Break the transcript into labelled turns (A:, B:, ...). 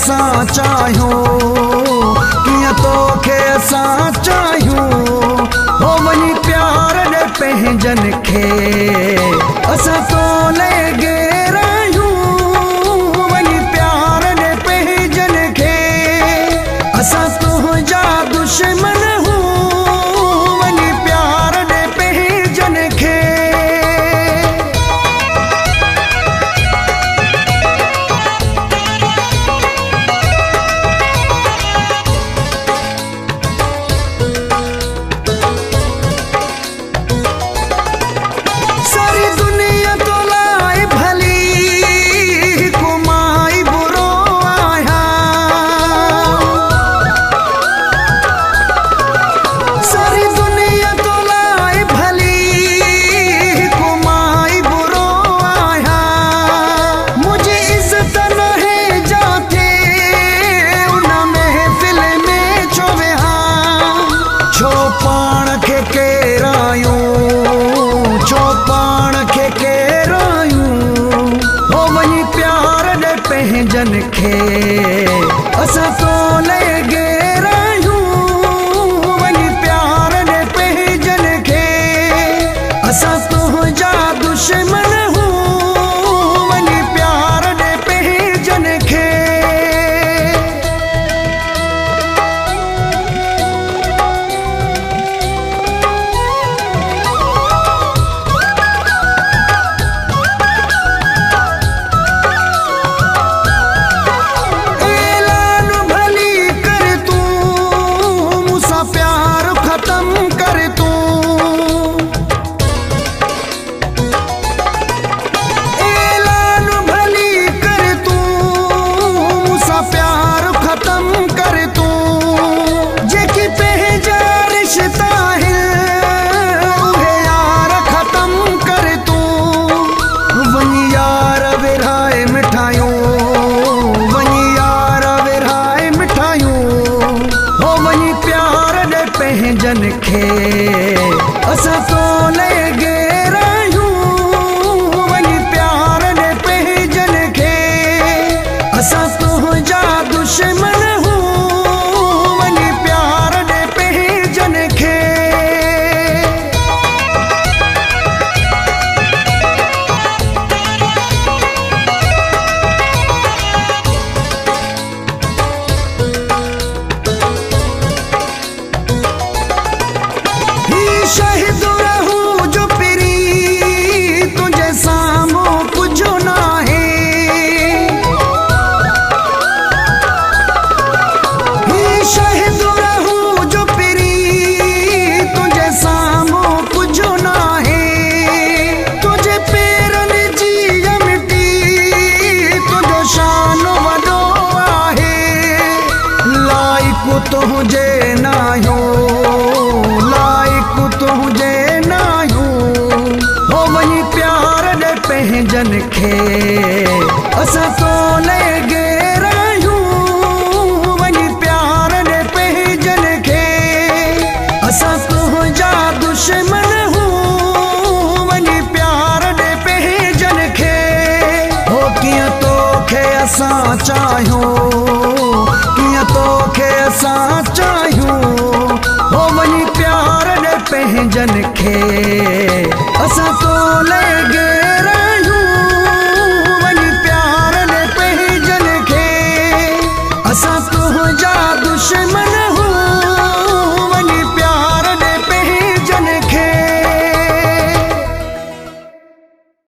A: असां चाहियूं, कीअं तोखे असां चाहियूं। हो वञी प्यार ॾे पंहिंजनि खे, असां तो लॻे रहियूं। वञी प्यार ॾे पंहिंजनि खे, असां तुंहिंजा दुश्मन हूं। वञी प्यार ॾे पंहिंजनि खे। सारी दुनिया तो लाए भली, कुमाई बुरो आया। सारी दुनिया तो लाए भली, कुमाई बुरो आया। मुझे इज्जत न है जाते उन महफिल में छो वेहा। छो पाण खे केरायूं, छो पाण खे केरायूं। हो वञी प्यार ॾे पंहिंजनि खे, असां तो लॻे रहियूं। वञी प्यार ॾे पंहिंजनि खे, असां तुंहिंजा दुश्मन हूं। वञी प्यार ॾे पंहिंजनि खे। ऐलान भली कर तूं, मूंसां प्यार ख़त्म कर तूं। ऐलान भली कर तूं, मूंसां प्यार ख़त्म कर तूं। जेकी पंहिंजा रिश्ता आहिनि, उहे यार ख़त्म कर तूं। वञी यार विरहाए मिठायूं, वञी यार विरहाए मिठायूं। हो वञी प्यार ॾे पंहिंजनि खे, असां तो लॻे रहियूं। वञी प्यार ॾे पंहिंजनि खे, असां तुंहिंजा दुश्मन हूं। वञी प्यार ॾे पंहिंजनि खे। ही शहीद रहूं जो पिरी, तुझे साम्हूं कुझ न आहे। ही शहीद रहूं जो पिरी, तुझे साम्हूं कुझ न आहे। तुझे पेरनि जी मिटी, तुंहिंजो शान वॾो आहे। लाइक़ु तुंहिंजे न आहियूं, लाइक़ु तुंहिंजे न आहियूं। हो वञी प्यार ॾे पंहिंजनि खे, असां तो लॻे रहियूं। वञी प्यार ॾे पंहिंजनि खे, असां तुंहिंजा दुश्मन हूं। वञी प्यार ॾे पंहिंजनि खे। हो कीअं तोखे असां चाहियूं, कीअं तोखे असां चाहियूं। हो वञी प्यार ॾे पंहिंजनि खे, असां तो